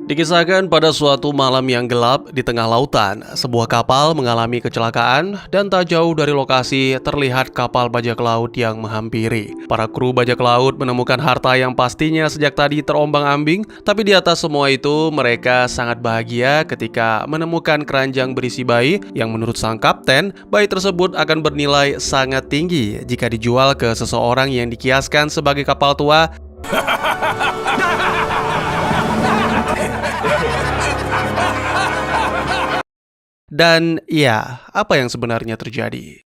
Dikisahkan pada suatu malam yang gelap di tengah lautan, sebuah kapal mengalami kecelakaan dan tak jauh dari lokasi terlihat kapal bajak laut yang menghampiri. Para kru bajak laut menemukan harta yang pastinya sejak tadi terombang-ambing, tapi di atas semua itu mereka sangat bahagia ketika menemukan keranjang berisi bayi yang menurut sang kapten, bayi tersebut akan bernilai sangat tinggi jika dijual ke seseorang yang dikiaskan sebagai kapal tua. Dan ya, apa yang sebenarnya terjadi?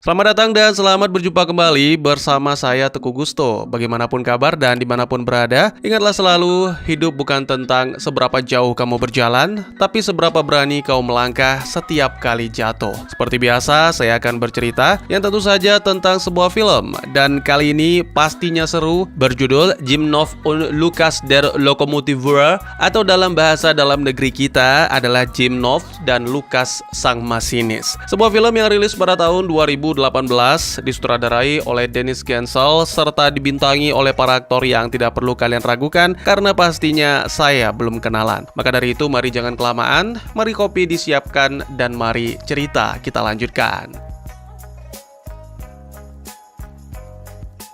Selamat datang dan selamat berjumpa kembali bersama saya Teguh Gusto. Bagaimanapun kabar dan dimanapun berada, ingatlah selalu, hidup bukan tentang seberapa jauh kamu berjalan, tapi seberapa berani kau melangkah setiap kali jatuh. Seperti biasa, saya akan bercerita yang tentu saja tentang sebuah film. Dan kali ini pastinya seru, berjudul Zimnov und Lukas der Lokomotiveur, atau dalam bahasa dalam negeri kita adalah Zimnov dan Lukas sang masinis. Sebuah film yang rilis pada tahun 2018, disutradarai oleh Dennis Gansel serta dibintangi oleh para aktor yang tidak perlu kalian ragukan karena pastinya saya belum kenalan. Maka dari itu mari jangan kelamaan, mari kopi disiapkan dan mari cerita kita lanjutkan.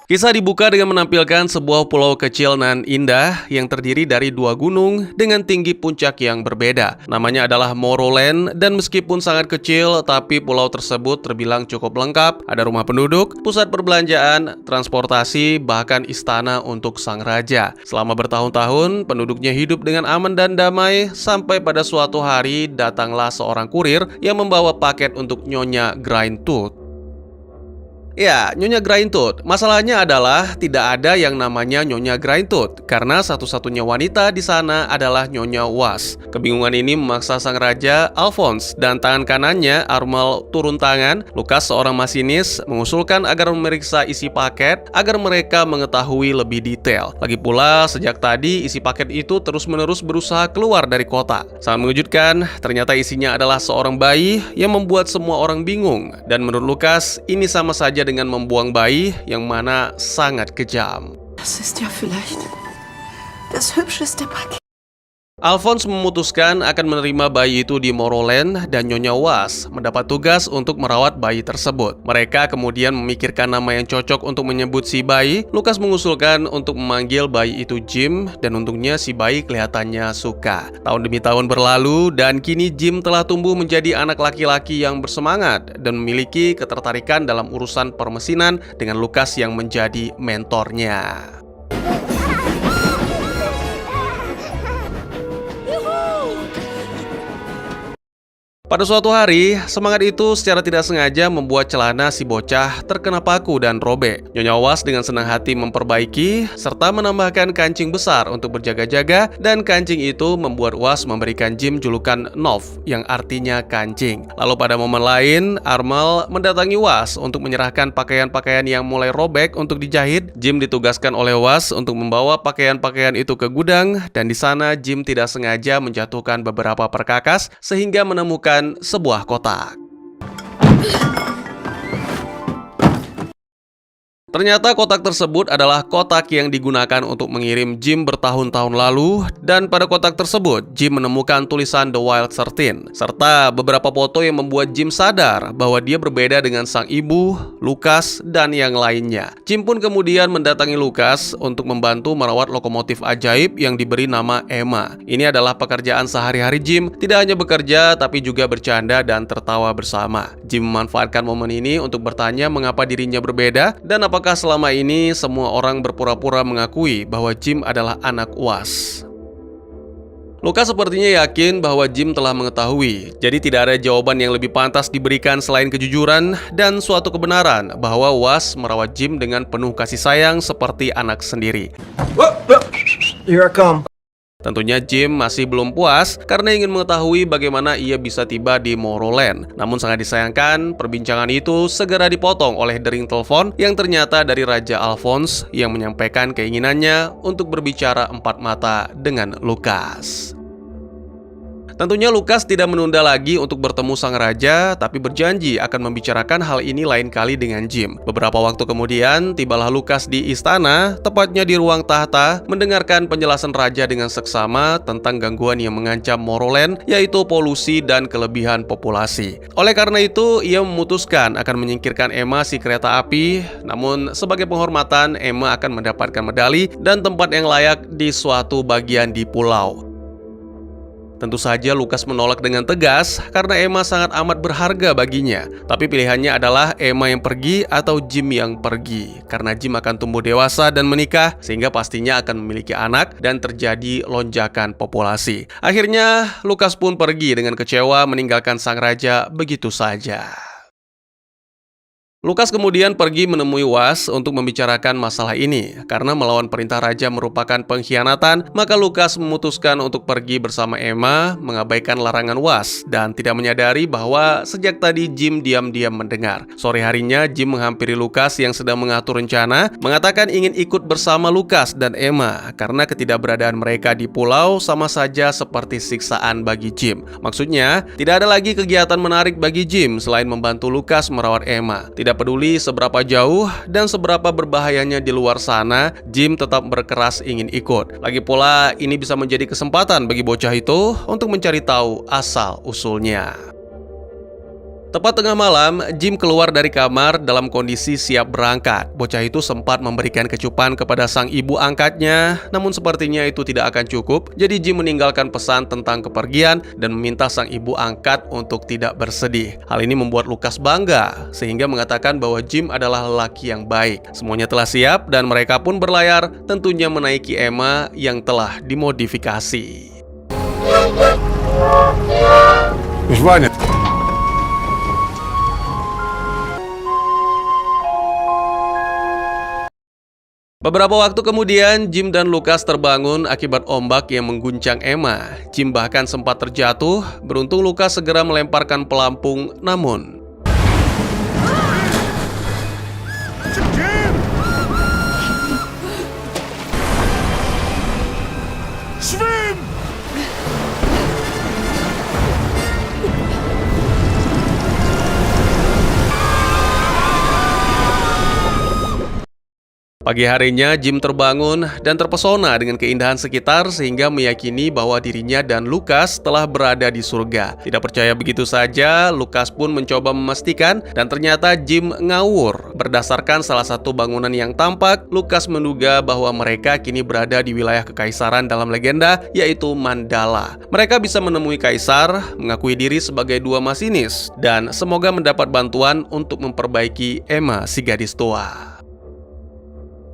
Kisah dibuka dengan menampilkan sebuah pulau kecil nan indah yang terdiri dari dua gunung dengan tinggi puncak yang berbeda. Namanya adalah Moroland dan meskipun sangat kecil, tapi pulau tersebut terbilang cukup lengkap. Ada rumah penduduk, pusat perbelanjaan, transportasi, bahkan istana untuk sang raja. Selama bertahun-tahun, penduduknya hidup dengan aman dan damai sampai pada suatu hari datanglah seorang kurir yang membawa paket untuk Nyonya Grindtooth. Ya, Nyonya Grindtooth. Masalahnya adalah tidak ada yang namanya Nyonya Grindtooth karena satu-satunya wanita di sana adalah Nyonya Was. Kebingungan ini memaksa sang raja Alphonse dan tangan kanannya Armel turun tangan. Lukas, seorang masinis, mengusulkan agar memeriksa isi paket agar mereka mengetahui lebih detail. Lagi pula, sejak tadi isi paket itu terus-menerus berusaha keluar dari kota. Sangat mengejutkan, ternyata isinya adalah seorang bayi yang membuat semua orang bingung. Dan menurut Lukas, ini sama saja dengan membuang bayi yang mana sangat kejam. Das ist ja vielleicht das hübscheste Paket. Alphonse memutuskan akan menerima bayi itu di Moroland dan Nyonya Was mendapat tugas untuk merawat bayi tersebut. Mereka kemudian memikirkan nama yang cocok untuk menyebut si bayi. Lukas mengusulkan untuk memanggil bayi itu Jim dan untungnya si bayi kelihatannya suka. Tahun demi tahun berlalu dan kini Jim telah tumbuh menjadi anak laki-laki yang bersemangat dan memiliki ketertarikan dalam urusan permesinan dengan Lukas yang menjadi mentornya. Pada suatu hari, semangat itu secara tidak sengaja membuat celana si bocah terkena paku dan robek. Nyonya Was dengan senang hati memperbaiki, serta menambahkan kancing besar untuk berjaga-jaga, dan kancing itu membuat Was memberikan Jim julukan Nov, yang artinya kancing. Lalu pada momen lain, Armel mendatangi Was untuk menyerahkan pakaian-pakaian yang mulai robek untuk dijahit. Jim ditugaskan oleh Was untuk membawa pakaian-pakaian itu ke gudang, dan di sana Jim tidak sengaja menjatuhkan beberapa perkakas, sehingga menemukan sebuah kotak. Ternyata kotak tersebut adalah kotak yang digunakan untuk mengirim Jim bertahun-tahun lalu, dan pada kotak tersebut Jim menemukan tulisan The Wild 13 serta beberapa foto yang membuat Jim sadar bahwa dia berbeda dengan sang ibu, Lukas, dan yang lainnya. Jim pun kemudian mendatangi Lukas untuk membantu merawat lokomotif ajaib yang diberi nama Emma. Ini adalah pekerjaan sehari-hari Jim, tidak hanya bekerja tapi juga bercanda dan tertawa bersama. Jim memanfaatkan momen ini untuk bertanya mengapa dirinya berbeda dan apakah selama ini semua orang berpura-pura mengakui bahwa Jim adalah anak Was. Lukas sepertinya yakin bahwa Jim telah mengetahui, jadi tidak ada jawaban yang lebih pantas diberikan selain kejujuran dan suatu kebenaran bahwa Was merawat Jim dengan penuh kasih sayang seperti anak sendiri. Here I come. Tentunya Jim masih belum puas karena ingin mengetahui bagaimana ia bisa tiba di Moroland. Namun sangat disayangkan, perbincangan itu segera dipotong oleh dering telepon yang ternyata dari Raja Alphonse yang menyampaikan keinginannya untuk berbicara empat mata dengan Lukas. Tentunya Lukas tidak menunda lagi untuk bertemu sang raja, tapi berjanji akan membicarakan hal ini lain kali dengan Jim. Beberapa waktu kemudian, tibalah Lukas di istana, tepatnya di ruang tahta, mendengarkan penjelasan raja dengan seksama tentang gangguan yang mengancam Morroland, yaitu polusi dan kelebihan populasi. Oleh karena itu, ia memutuskan akan menyingkirkan Emma si kereta api, namun sebagai penghormatan, Emma akan mendapatkan medali dan tempat yang layak di suatu bagian di pulau. Tentu saja Lukas menolak dengan tegas karena Emma sangat amat berharga baginya. Tapi pilihannya adalah Emma yang pergi atau Jim yang pergi. Karena Jim akan tumbuh dewasa dan menikah, sehingga pastinya akan memiliki anak dan terjadi lonjakan populasi. Akhirnya Lukas pun pergi dengan kecewa meninggalkan sang raja begitu saja. Lukas kemudian pergi menemui Was untuk membicarakan masalah ini. Karena melawan perintah raja merupakan pengkhianatan, maka Lukas memutuskan untuk pergi bersama Emma, mengabaikan larangan Was, dan tidak menyadari bahwa sejak tadi Jim diam-diam mendengar. Sore harinya, Jim menghampiri Lukas yang sedang mengatur rencana, mengatakan ingin ikut bersama Lukas dan Emma, karena ketidakberadaan mereka di pulau sama saja seperti siksaan bagi Jim. Maksudnya, tidak ada lagi kegiatan menarik bagi Jim selain membantu Lukas merawat Emma. Tidak peduli seberapa jauh dan seberapa berbahayanya di luar sana, Jim tetap berkeras ingin ikut. Lagi pula, ini bisa menjadi kesempatan bagi bocah itu untuk mencari tahu asal-usulnya. Tepat tengah malam, Jim keluar dari kamar dalam kondisi siap berangkat. Bocah itu sempat memberikan kecupan kepada sang ibu angkatnya, namun sepertinya itu tidak akan cukup. Jadi Jim meninggalkan pesan tentang kepergian dan meminta sang ibu angkat untuk tidak bersedih. Hal ini membuat Lukas bangga, sehingga mengatakan bahwa Jim adalah lelaki yang baik. Semuanya telah siap dan mereka pun berlayar, tentunya menaiki Emma yang telah dimodifikasi. Beberapa waktu kemudian, Jim dan Lukas terbangun akibat ombak yang mengguncang Emma. Jim bahkan sempat terjatuh, beruntung Lukas segera melemparkan pelampung, namun... Pagi harinya, Jim terbangun dan terpesona dengan keindahan sekitar sehingga meyakini bahwa dirinya dan Lukas telah berada di surga. Tidak percaya begitu saja, Lukas pun mencoba memastikan dan ternyata Jim ngawur. Berdasarkan salah satu bangunan yang tampak, Lukas menduga bahwa mereka kini berada di wilayah kekaisaran dalam legenda, yaitu Mandala. Mereka bisa menemui kaisar, mengakui diri sebagai dua masinis, dan semoga mendapat bantuan untuk memperbaiki Emma si gadis tua.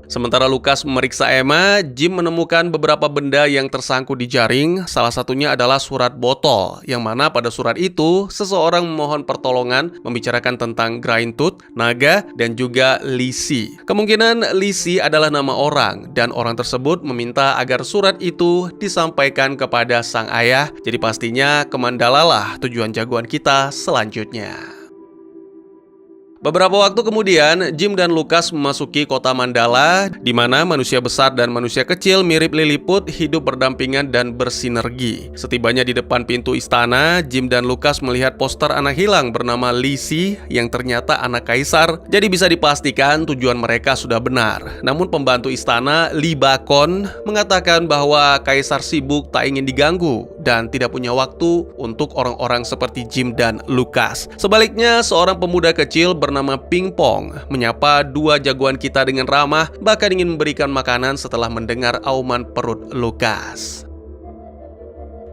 Sementara Lukas memeriksa Emma, Jim menemukan beberapa benda yang tersangkut di jaring. Salah satunya adalah surat botol, yang mana pada surat itu seseorang memohon pertolongan membicarakan tentang Grindtooth, naga, dan juga Lisi. Kemungkinan Lisi adalah nama orang, dan orang tersebut meminta agar surat itu disampaikan kepada sang ayah. Jadi pastinya ke Mandala lah tujuan jagoan kita selanjutnya. Beberapa waktu kemudian, Jim dan Lukas memasuki kota Mandala, di mana manusia besar dan manusia kecil mirip Lilliput hidup berdampingan dan bersinergi. Setibanya di depan pintu istana, Jim dan Lukas melihat poster anak hilang bernama Lisi yang ternyata anak kaisar. Jadi bisa dipastikan tujuan mereka sudah benar. Namun pembantu istana, Lee Bakon, mengatakan bahwa kaisar sibuk tak ingin diganggu dan tidak punya waktu untuk orang-orang seperti Jim dan Lukas. Sebaliknya, seorang pemuda kecil bernama Ping Pong menyapa dua jagoan kita dengan ramah, bahkan ingin memberikan makanan setelah mendengar auman perut Lukas.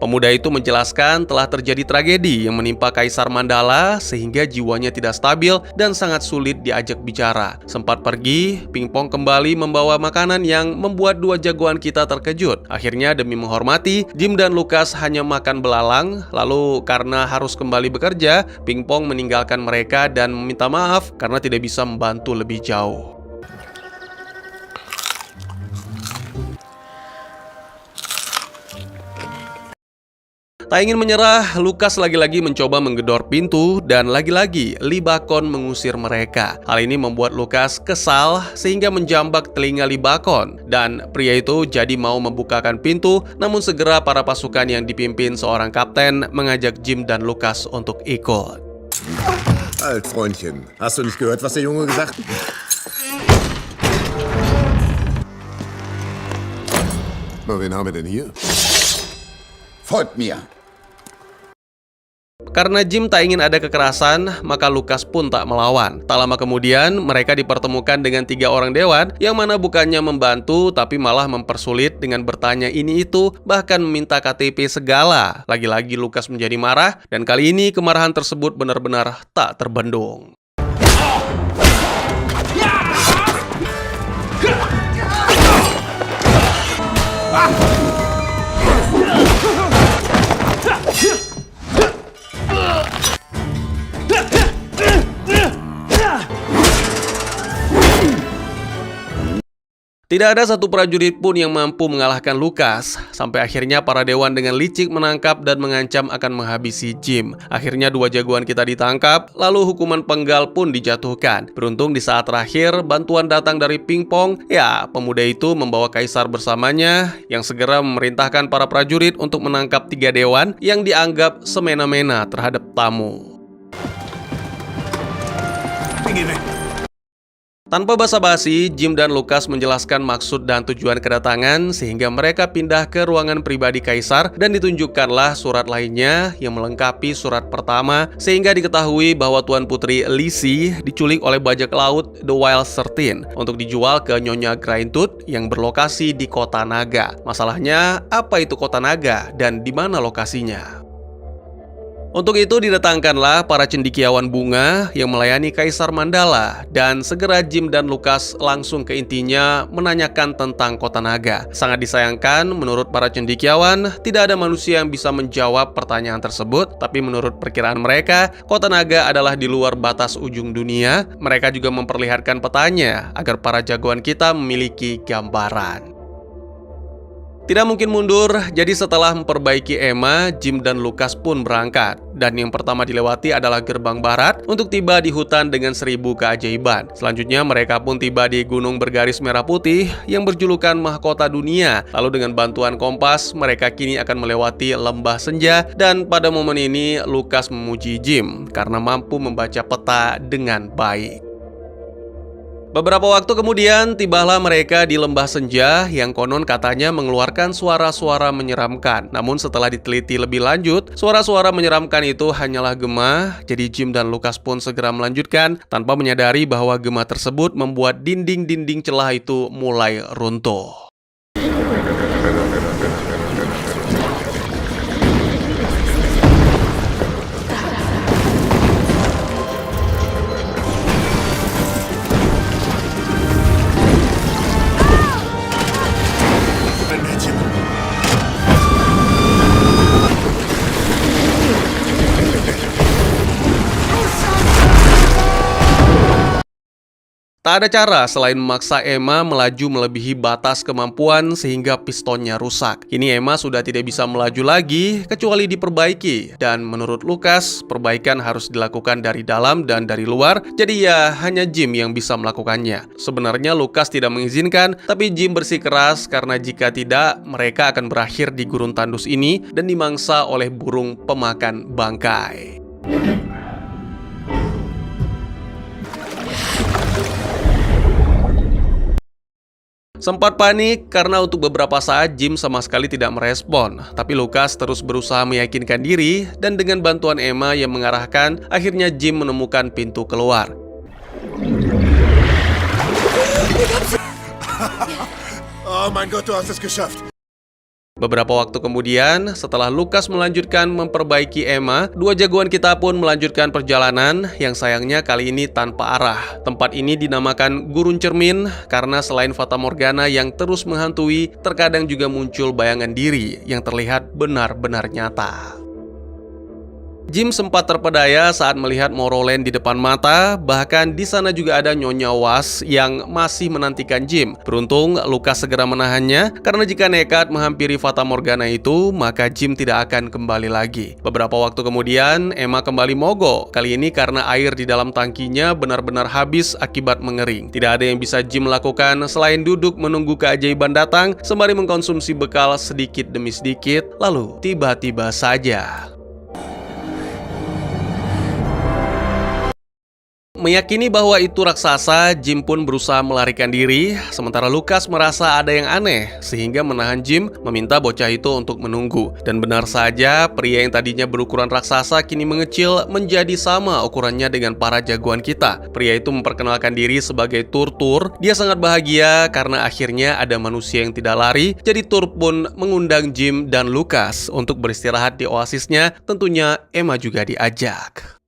Pemuda itu menjelaskan telah terjadi tragedi yang menimpa Kaisar Mandala sehingga jiwanya tidak stabil dan sangat sulit diajak bicara. Sempat pergi, Ping Pong kembali membawa makanan yang membuat dua jagoan kita terkejut. Akhirnya demi menghormati, Jim dan Lukas hanya makan belalang. Lalu karena harus kembali bekerja, Ping Pong meninggalkan mereka dan meminta maaf karena tidak bisa membantu lebih jauh. Tak ingin menyerah, Lukas lagi-lagi mencoba menggedor pintu dan lagi-lagi Lee Bakon mengusir mereka. Hal ini membuat Lukas kesal sehingga menjambak telinga Lee Bakon dan pria itu jadi mau membukakan pintu, namun segera para pasukan yang dipimpin seorang kapten mengajak Jim dan Lukas untuk ikut. Alt, Freundchen. Hast du nicht gehört, was der Junge gesagt hat? Na, wen haben wir denn hier? Folgt mir. Karena Jim tak ingin ada kekerasan, maka Lukas pun tak melawan. Tak lama kemudian, mereka dipertemukan dengan 3 orang dewan yang mana bukannya membantu, tapi malah mempersulit dengan bertanya ini itu, bahkan meminta KTP segala. Lagi-lagi Lukas menjadi marah, dan kali ini kemarahan tersebut benar-benar tak terbendung. Tidak ada satu prajurit pun yang mampu mengalahkan Lukas. Sampai akhirnya para dewan dengan licik menangkap dan mengancam akan menghabisi Jim. Akhirnya 2 jagoan kita ditangkap, lalu hukuman penggal pun dijatuhkan. Beruntung di saat terakhir, bantuan datang dari Pingpong. Ya, pemuda itu membawa kaisar bersamanya, yang segera memerintahkan para prajurit untuk menangkap 3 dewan yang dianggap semena-mena terhadap tamu. Tanpa basa-basi, Jim dan Lukas menjelaskan maksud dan tujuan kedatangan sehingga mereka pindah ke ruangan pribadi kaisar dan ditunjukkanlah surat lainnya yang melengkapi surat pertama sehingga diketahui bahwa Tuan Putri Lizzie diculik oleh bajak laut The Wild 13 untuk dijual ke Nyonya Graintooth yang berlokasi di Kota Naga. Masalahnya, apa itu Kota Naga dan di mana lokasinya? Untuk itu didatangkanlah para cendekiawan bunga yang melayani Kaisar Mandala dan segera Jim dan Lukas langsung ke intinya menanyakan tentang Kota Naga. Sangat disayangkan menurut para cendekiawan tidak ada manusia yang bisa menjawab pertanyaan tersebut, tapi menurut perkiraan mereka Kota Naga adalah di luar batas ujung dunia. Mereka juga memperlihatkan petanya agar para jagoan kita memiliki gambaran. Tidak mungkin mundur, jadi setelah memperbaiki Emma, Jim dan Lukas pun berangkat. Dan yang pertama dilewati adalah gerbang barat untuk tiba di hutan dengan 1000 keajaiban. Selanjutnya mereka pun tiba di gunung bergaris merah putih yang berjulukan Mahkota Dunia. Lalu dengan bantuan kompas, mereka kini akan melewati lembah senja. Dan pada momen ini, Lukas memuji Jim karena mampu membaca peta dengan baik. Beberapa waktu kemudian, tibalah mereka di lembah senja yang konon katanya mengeluarkan suara-suara menyeramkan. Namun setelah diteliti lebih lanjut, suara-suara menyeramkan itu hanyalah gema. Jadi Jim dan Lukas pun segera melanjutkan tanpa menyadari bahwa gema tersebut membuat dinding-dinding celah itu mulai runtuh. Tak ada cara selain memaksa Emma melaju melebihi batas kemampuan sehingga pistonnya rusak. Kini Emma sudah tidak bisa melaju lagi kecuali diperbaiki. Dan menurut Lukas, perbaikan harus dilakukan dari dalam dan dari luar. Jadi ya hanya Jim yang bisa melakukannya. Sebenarnya Lukas tidak mengizinkan, tapi Jim bersikeras karena jika tidak, mereka akan berakhir di gurun tandus ini dan dimangsa oleh burung pemakan bangkai. Sempat panik karena untuk beberapa saat Jim sama sekali tidak merespon. Tapi Lukas terus berusaha meyakinkan diri dan dengan bantuan Emma yang mengarahkan, akhirnya Jim menemukan pintu keluar. Oh mein Gott, du hast es geschafft. Beberapa waktu kemudian, setelah Lukas melanjutkan memperbaiki Emma, 2 jagoan kita pun melanjutkan perjalanan yang sayangnya kali ini tanpa arah. Tempat ini dinamakan Gurun Cermin karena selain Fata Morgana yang terus menghantui, terkadang juga muncul bayangan diri yang terlihat benar-benar nyata. Jim sempat terpedaya saat melihat Morrowind di depan mata, bahkan di sana juga ada Nyonya Was yang masih menantikan Jim. Beruntung Lucas segera menahannya, karena jika nekat menghampiri Fata Morgana itu, maka Jim tidak akan kembali lagi. Beberapa waktu kemudian, Emma kembali mogok, kali ini karena air di dalam tangkinya benar-benar habis akibat mengering. Tidak ada yang bisa Jim lakukan selain duduk menunggu keajaiban datang, sembari mengkonsumsi bekal sedikit demi sedikit, lalu tiba-tiba saja meyakini bahwa itu raksasa, Jim pun berusaha melarikan diri, sementara Lucas merasa ada yang aneh, sehingga menahan Jim, meminta bocah itu untuk menunggu. Dan benar saja, pria yang tadinya berukuran raksasa kini mengecil menjadi sama ukurannya dengan para jagoan kita. Pria itu memperkenalkan diri sebagai Tur. Dia sangat bahagia karena akhirnya ada manusia yang tidak lari, jadi Tur pun mengundang Jim dan Lucas untuk beristirahat di oasisnya, tentunya Emma juga diajak.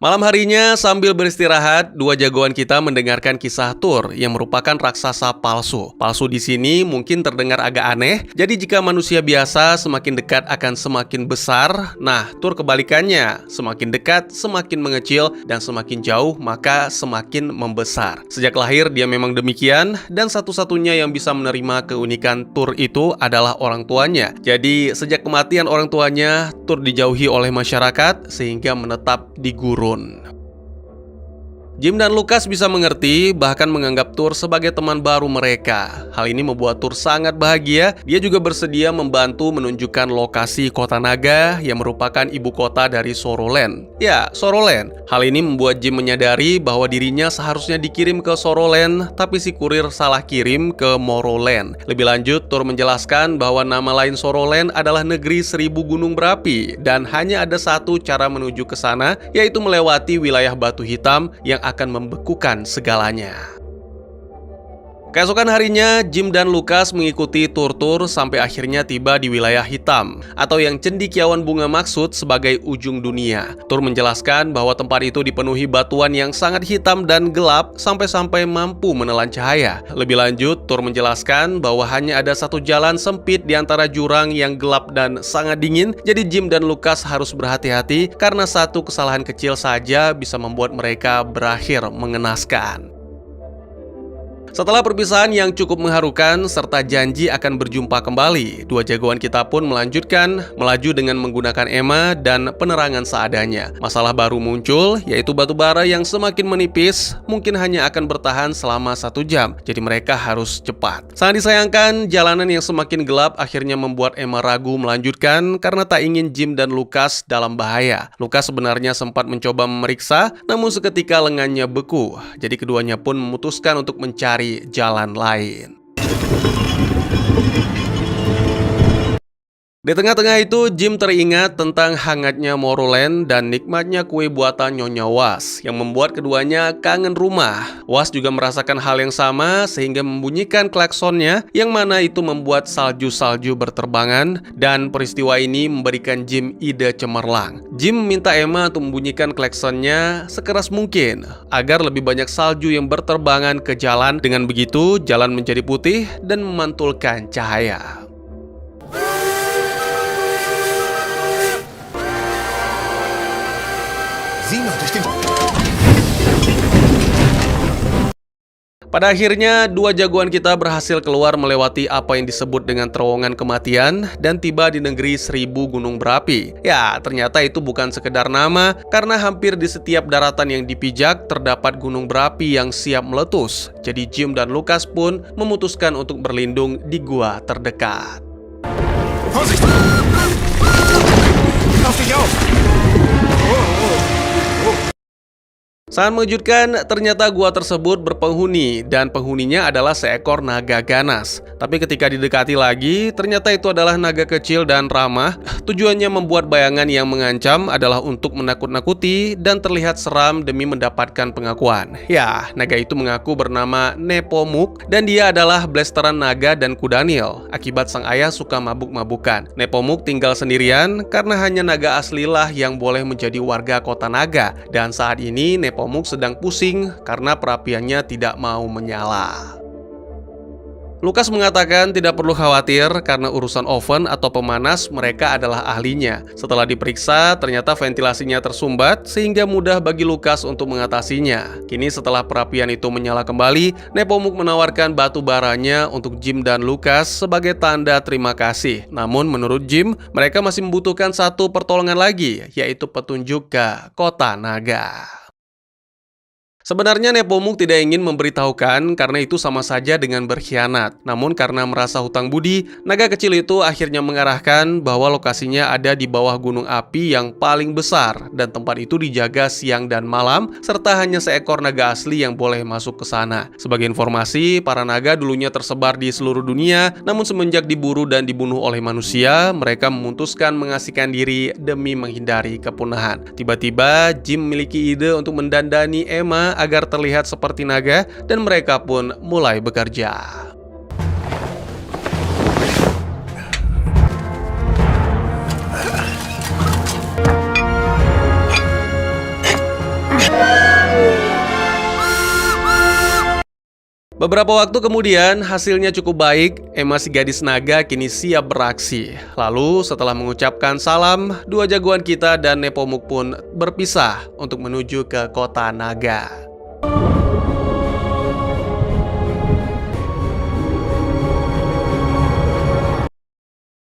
Malam harinya, sambil beristirahat, dua jagoan kita mendengarkan kisah Tur yang merupakan raksasa palsu. Palsu di sini mungkin terdengar agak aneh, jadi jika manusia biasa semakin dekat akan semakin besar, nah Tur kebalikannya, semakin dekat semakin mengecil dan semakin jauh maka semakin membesar. Sejak lahir dia memang demikian, dan satu-satunya yang bisa menerima keunikan Tur itu adalah orang tuanya. Jadi sejak kematian orang tuanya, Tur dijauhi oleh masyarakat sehingga menetap di gurun. Jim dan Lucas bisa mengerti, bahkan menganggap Tur sebagai teman baru mereka. Hal ini membuat Tur sangat bahagia. Dia juga bersedia membantu menunjukkan lokasi kota naga yang merupakan ibu kota dari Sorroland. Ya, Sorroland. Hal ini membuat Jim menyadari bahwa dirinya seharusnya dikirim ke Sorroland, tapi si kurir salah kirim ke Morrowind. Lebih lanjut, Tur menjelaskan bahwa nama lain Sorroland adalah negeri 1000 gunung berapi, dan hanya ada satu cara menuju ke sana, yaitu melewati wilayah batu hitam yang akan membekukan segalanya. Keesokan harinya, Jim dan Lucas mengikuti Tur sampai akhirnya tiba di wilayah hitam, atau yang cendekiawan bunga maksud sebagai ujung dunia. Tur menjelaskan bahwa tempat itu dipenuhi batuan yang sangat hitam dan gelap sampai-sampai mampu menelan cahaya. Lebih lanjut, Tur menjelaskan bahwa hanya ada satu jalan sempit di antara jurang yang gelap dan sangat dingin, jadi Jim dan Lucas harus berhati-hati karena satu kesalahan kecil saja bisa membuat mereka berakhir mengenaskan. Setelah perpisahan yang cukup mengharukan serta janji akan berjumpa kembali, dua jagoan kita pun melanjutkan melaju dengan menggunakan Emma dan penerangan seadanya. Masalah baru muncul, yaitu batu bara yang semakin menipis, mungkin hanya akan bertahan selama 1 jam, jadi mereka harus cepat. Sangat disayangkan, jalanan yang semakin gelap akhirnya membuat Emma ragu melanjutkan karena tak ingin Jim dan Lucas dalam bahaya. Lucas sebenarnya sempat mencoba memeriksa, namun seketika lengannya beku, jadi keduanya pun memutuskan untuk mencari jalan lain. Di tengah-tengah itu, Jim teringat tentang hangatnya Morrowind dan nikmatnya kue buatan Nyonya Was yang membuat keduanya kangen rumah. Was juga merasakan hal yang sama sehingga membunyikan klaksonnya, yang mana itu membuat salju-salju berterbangan, dan peristiwa ini memberikan Jim ide cemerlang. Jim meminta Emma untuk membunyikan klaksonnya sekeras mungkin agar lebih banyak salju yang berterbangan ke jalan. Dengan begitu, jalan menjadi putih dan memantulkan cahaya. Pada akhirnya, dua jagoan kita berhasil keluar melewati apa yang disebut dengan terowongan kematian dan tiba di negeri 1000 gunung berapi. Ya, ternyata itu bukan sekedar nama, karena hampir di setiap daratan yang dipijak terdapat gunung berapi yang siap meletus. Jadi Jim dan Lucas pun memutuskan untuk berlindung di gua terdekat. Vorsicht! Auf dich auf! Sangat mengejutkan, ternyata gua tersebut berpenghuni, dan penghuninya adalah seekor naga ganas. Tapi ketika didekati lagi, ternyata itu adalah naga kecil dan ramah. Tujuannya membuat bayangan yang mengancam adalah untuk menakut-nakuti dan terlihat seram demi mendapatkan pengakuan. Ya, naga itu mengaku bernama Nepomuk, dan dia adalah blasteran naga dan kudanil. Akibat sang ayah suka mabuk-mabukan, Nepomuk tinggal sendirian karena hanya naga aslilah yang boleh menjadi warga kota naga. Dan saat ini Nepomuk sedang pusing karena perapiannya tidak mau menyala. Lukas mengatakan tidak perlu khawatir karena urusan oven atau pemanas mereka adalah ahlinya. Setelah diperiksa, ternyata ventilasinya tersumbat sehingga mudah bagi Lukas untuk mengatasinya. Kini setelah perapian itu menyala kembali, Nepomuk menawarkan batu baranya untuk Jim dan Lukas sebagai tanda terima kasih. Namun menurut Jim, mereka masih membutuhkan satu pertolongan lagi, yaitu petunjuk ke Kota Naga. Sebenarnya Nepomuk tidak ingin memberitahukan karena itu sama saja dengan berkhianat. Namun karena merasa hutang budi, naga kecil itu akhirnya mengarahkan bahwa lokasinya ada di bawah gunung api yang paling besar dan tempat itu dijaga siang dan malam serta hanya seekor naga asli yang boleh masuk ke sana. Sebagai informasi, para naga dulunya tersebar di seluruh dunia, namun semenjak diburu dan dibunuh oleh manusia, mereka memutuskan mengasingkan diri demi menghindari kepunahan. Tiba-tiba Jim memiliki ide untuk mendandani Emma agar terlihat seperti naga dan mereka pun mulai bekerja. Beberapa waktu kemudian, hasilnya cukup baik. Emma si gadis naga kini siap beraksi. Lalu setelah mengucapkan salam, dua jagoan kita dan Nepomuk pun berpisah untuk menuju ke Kota Naga.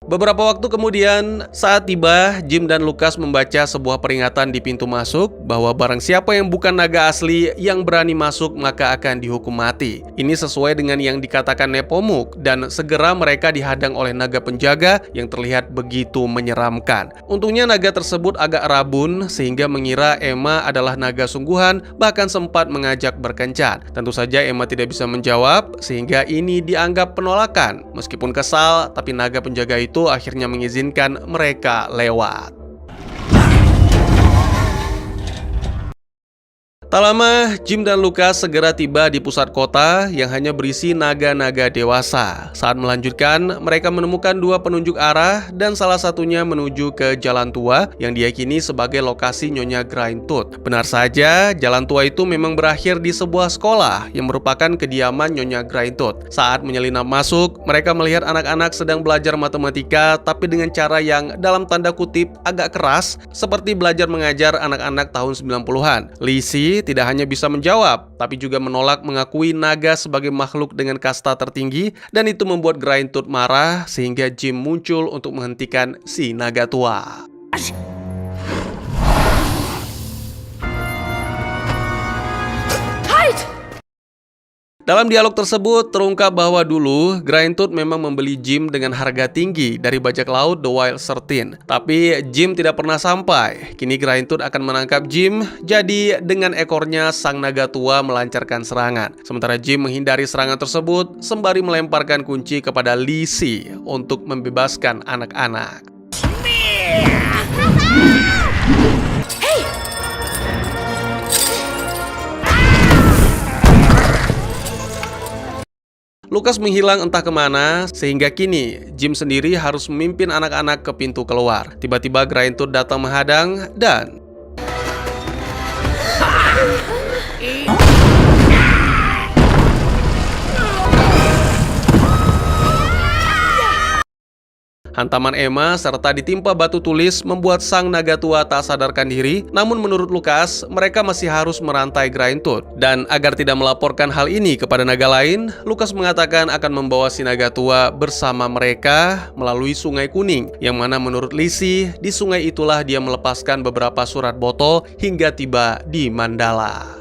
Beberapa waktu kemudian, saat tiba, Jim dan Lukas membaca sebuah peringatan di pintu masuk bahwa barang siapa yang bukan naga asli yang berani masuk maka akan dihukum mati. Ini sesuai dengan yang dikatakan Nepomuk dan segera mereka dihadang oleh naga penjaga yang terlihat begitu menyeramkan. Untungnya naga tersebut agak rabun sehingga mengira Emma adalah naga sungguhan, bahkan sempat mengajak berkencan. Tentu saja Emma tidak bisa menjawab sehingga ini dianggap penolakan. Meskipun kesal, tapi naga penjaga itu akhirnya mengizinkan mereka lewat. Tak lama, Jim dan Lukas segera tiba di pusat kota yang hanya berisi naga-naga dewasa. Saat melanjutkan, mereka menemukan dua penunjuk arah dan salah satunya menuju ke Jalan Tua yang diyakini sebagai lokasi Nyonya Grindtooth. Benar saja, Jalan Tua itu memang berakhir di sebuah sekolah yang merupakan kediaman Nyonya Grindtooth. Saat menyelinap masuk, mereka melihat anak-anak sedang belajar matematika tapi dengan cara yang dalam tanda kutip agak keras seperti belajar mengajar anak-anak tahun 90-an. Lizzie tidak hanya bisa menjawab, tapi juga menolak mengakui naga sebagai makhluk dengan kasta tertinggi dan itu membuat Grindtooth marah sehingga Jim muncul untuk menghentikan si naga tua. Dalam dialog tersebut terungkap bahwa dulu Grindtooth memang membeli Jim dengan harga tinggi dari bajak laut The Wild 13. Tapi Jim tidak pernah sampai. Kini Grindtooth akan menangkap Jim, jadi dengan ekornya sang naga tua melancarkan serangan. Sementara Jim menghindari serangan tersebut sembari melemparkan kunci kepada Lizzie untuk membebaskan anak-anak. Lukas menghilang entah kemana, sehingga kini Jim sendiri harus memimpin anak-anak ke pintu keluar. Tiba-tiba Grindtooth datang menghadang dan hantaman Emma serta ditimpa batu tulis membuat sang naga tua tak sadarkan diri. Namun menurut Lukas, mereka masih harus merantai Grindtooth. Dan agar tidak melaporkan hal ini kepada naga lain, Lukas mengatakan akan membawa si naga tua bersama mereka melalui Sungai Kuning, yang mana menurut Lizzie, di sungai itulah dia melepaskan beberapa surat botol hingga tiba di Mandala.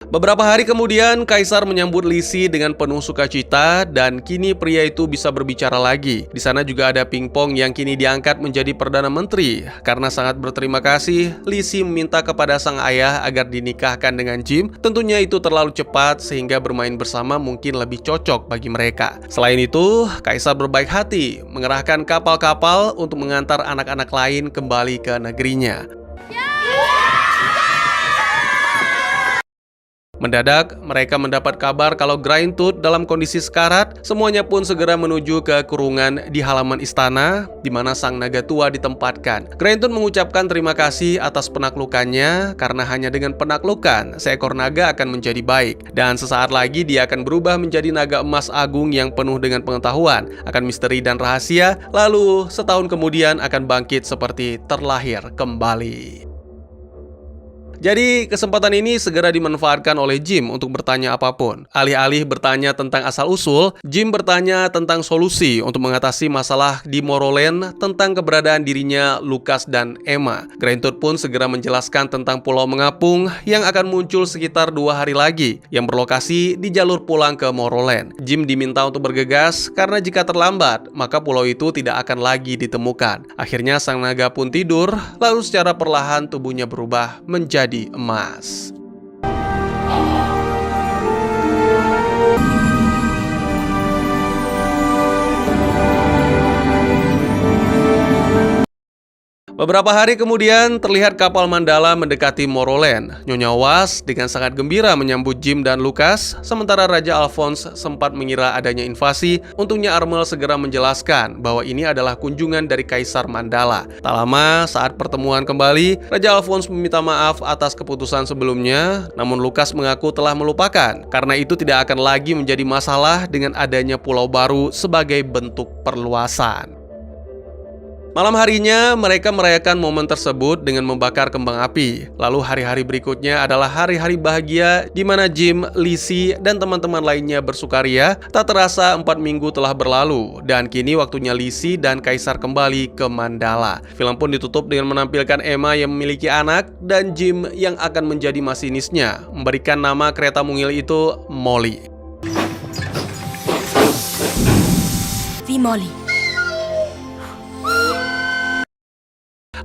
Beberapa hari kemudian, Kaisar menyambut Lizzie dengan penuh sukacita dan kini pria itu bisa berbicara lagi. Di sana juga ada Pingpong yang kini diangkat menjadi Perdana Menteri. Karena sangat berterima kasih, Lizzie meminta kepada sang ayah agar dinikahkan dengan Jim. Tentunya itu terlalu cepat sehingga bermain bersama mungkin lebih cocok bagi mereka. Selain itu, Kaisar berbaik hati mengerahkan kapal-kapal untuk mengantar anak-anak lain kembali ke negerinya. Mendadak, mereka mendapat kabar kalau Grindtooth dalam kondisi sekarat. Semuanya pun segera menuju ke kurungan di halaman istana, di mana sang naga tua ditempatkan. Grindtooth mengucapkan terima kasih atas penaklukannya, karena hanya dengan penaklukan, seekor naga akan menjadi baik. Dan sesaat lagi dia akan berubah menjadi naga emas agung yang penuh dengan pengetahuan akan misteri dan rahasia, lalu setahun kemudian akan bangkit seperti terlahir kembali. Jadi, kesempatan ini segera dimanfaatkan oleh Jim untuk bertanya apapun. Alih-alih bertanya tentang asal-usul, Jim bertanya tentang solusi untuk mengatasi masalah di Morrowind tentang keberadaan dirinya, Lucas, dan Emma. Grindtooth pun segera menjelaskan tentang Pulau Mengapung yang akan muncul sekitar 2 hari lagi, yang berlokasi di jalur pulang ke Morrowind. Jim diminta untuk bergegas, karena jika terlambat, maka pulau itu tidak akan lagi ditemukan. Akhirnya sang naga pun tidur, lalu secara perlahan tubuhnya berubah menjadi emas. Beberapa hari kemudian, terlihat kapal Mandala mendekati Morrowind. Nyonya Was dengan sangat gembira menyambut Jim dan Lucas, sementara Raja Alphonse sempat mengira adanya invasi. Untungnya Armel segera menjelaskan bahwa ini adalah kunjungan dari Kaisar Mandala. Tak lama, saat pertemuan kembali, Raja Alphonse meminta maaf atas keputusan sebelumnya, namun Lucas mengaku telah melupakan, karena itu tidak akan lagi menjadi masalah dengan adanya pulau baru sebagai bentuk perluasan. Malam harinya, mereka merayakan momen tersebut dengan membakar kembang api. Lalu hari-hari berikutnya adalah hari-hari bahagia di mana Jim, Lizzie, dan teman-teman lainnya bersukaria. Tak terasa 4 minggu telah berlalu, dan kini waktunya Lizzie dan Kaisar kembali ke Mandala. Film pun ditutup dengan menampilkan Emma yang memiliki anak, dan Jim yang akan menjadi masinisnya, memberikan nama kereta mungil itu Molly. Wie Molly.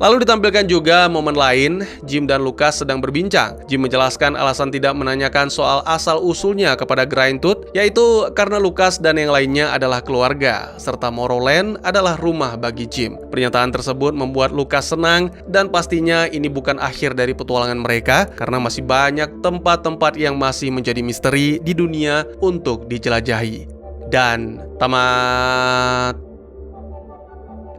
Lalu ditampilkan juga momen lain, Jim dan Lucas sedang berbincang. Jim menjelaskan alasan tidak menanyakan soal asal-usulnya kepada Grindtooth, yaitu karena Lucas dan yang lainnya adalah keluarga, serta Morrowind adalah rumah bagi Jim. Pernyataan tersebut membuat Lucas senang, dan pastinya ini bukan akhir dari petualangan mereka, karena masih banyak tempat-tempat yang masih menjadi misteri di dunia untuk dijelajahi. Dan tamat.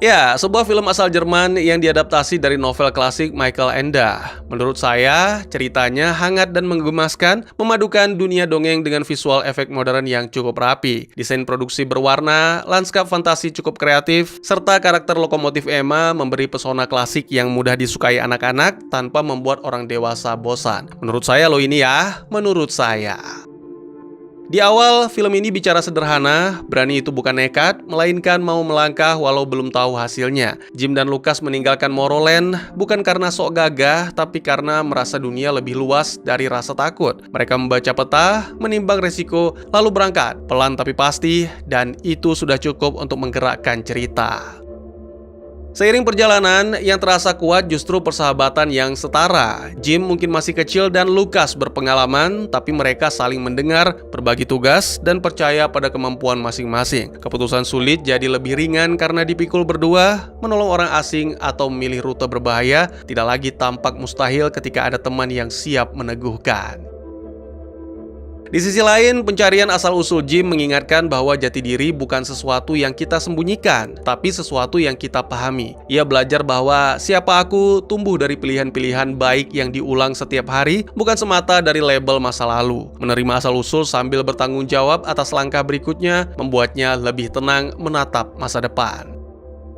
Ya, sebuah film asal Jerman yang diadaptasi dari novel klasik Michael Ende. Menurut saya, ceritanya hangat dan menggemaskan, memadukan dunia dongeng dengan visual efek modern yang cukup rapi. Desain produksi berwarna, lanskap fantasi cukup kreatif, serta karakter lokomotif Emma memberi pesona klasik yang mudah disukai anak-anak tanpa membuat orang dewasa bosan. Menurut saya loh ini ya, menurut saya. Di awal, film ini bicara sederhana, berani itu bukan nekat, melainkan mau melangkah walau belum tahu hasilnya. Jim dan Lucas meninggalkan Morrowind bukan karena sok gagah, tapi karena merasa dunia lebih luas dari rasa takut. Mereka membaca peta, menimbang resiko, lalu berangkat, pelan tapi pasti, dan itu sudah cukup untuk menggerakkan cerita. Seiring perjalanan, yang terasa kuat justru persahabatan yang setara. Jim mungkin masih kecil dan Lucas berpengalaman, tapi mereka saling mendengar, berbagi tugas, dan percaya pada kemampuan masing-masing. Keputusan sulit jadi lebih ringan karena dipikul berdua, menolong orang asing atau memilih rute berbahaya tidak lagi tampak mustahil ketika ada teman yang siap meneguhkan. Di sisi lain, pencarian asal-usul Jim mengingatkan bahwa jati diri bukan sesuatu yang kita sembunyikan, tapi sesuatu yang kita pahami. Ia belajar bahwa siapa aku tumbuh dari pilihan-pilihan baik yang diulang setiap hari, bukan semata dari label masa lalu. Menerima asal-usul sambil bertanggung jawab atas langkah berikutnya, membuatnya lebih tenang menatap masa depan.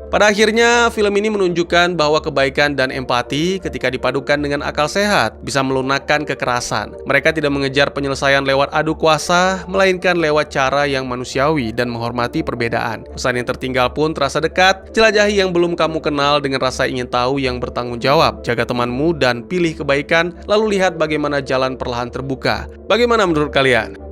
Pada akhirnya, film ini menunjukkan bahwa kebaikan dan empati ketika dipadukan dengan akal sehat bisa melunakkan kekerasan. Mereka tidak mengejar penyelesaian lewat adu kuasa, melainkan lewat cara yang manusiawi dan menghormati perbedaan. Pesan yang tertinggal pun terasa dekat, jelajahi yang belum kamu kenal dengan rasa ingin tahu yang bertanggung jawab. Jaga temanmu dan pilih kebaikan, lalu lihat bagaimana jalan perlahan terbuka. Bagaimana menurut kalian?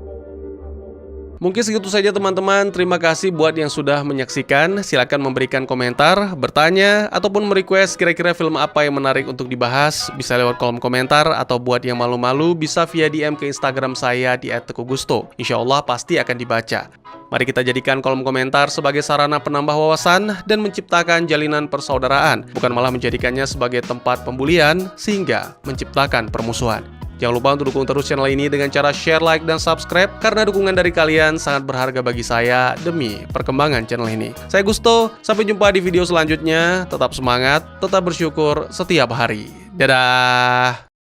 Mungkin segitu saja teman-teman, terima kasih buat yang sudah menyaksikan. Silakan memberikan komentar, bertanya, ataupun merequest kira-kira film apa yang menarik untuk dibahas. Bisa lewat kolom komentar, atau buat yang malu-malu bisa via DM ke Instagram saya di @teguhgusto. Insya Allah pasti akan dibaca. Mari kita jadikan kolom komentar sebagai sarana penambah wawasan dan menciptakan jalinan persaudaraan, bukan malah menjadikannya sebagai tempat pembulian sehingga menciptakan permusuhan. Jangan lupa untuk dukung terus channel ini dengan cara share, like, dan subscribe, karena dukungan dari kalian sangat berharga bagi saya demi perkembangan channel ini. Saya Gusto, sampai jumpa di video selanjutnya. Tetap semangat, tetap bersyukur setiap hari. Dadah!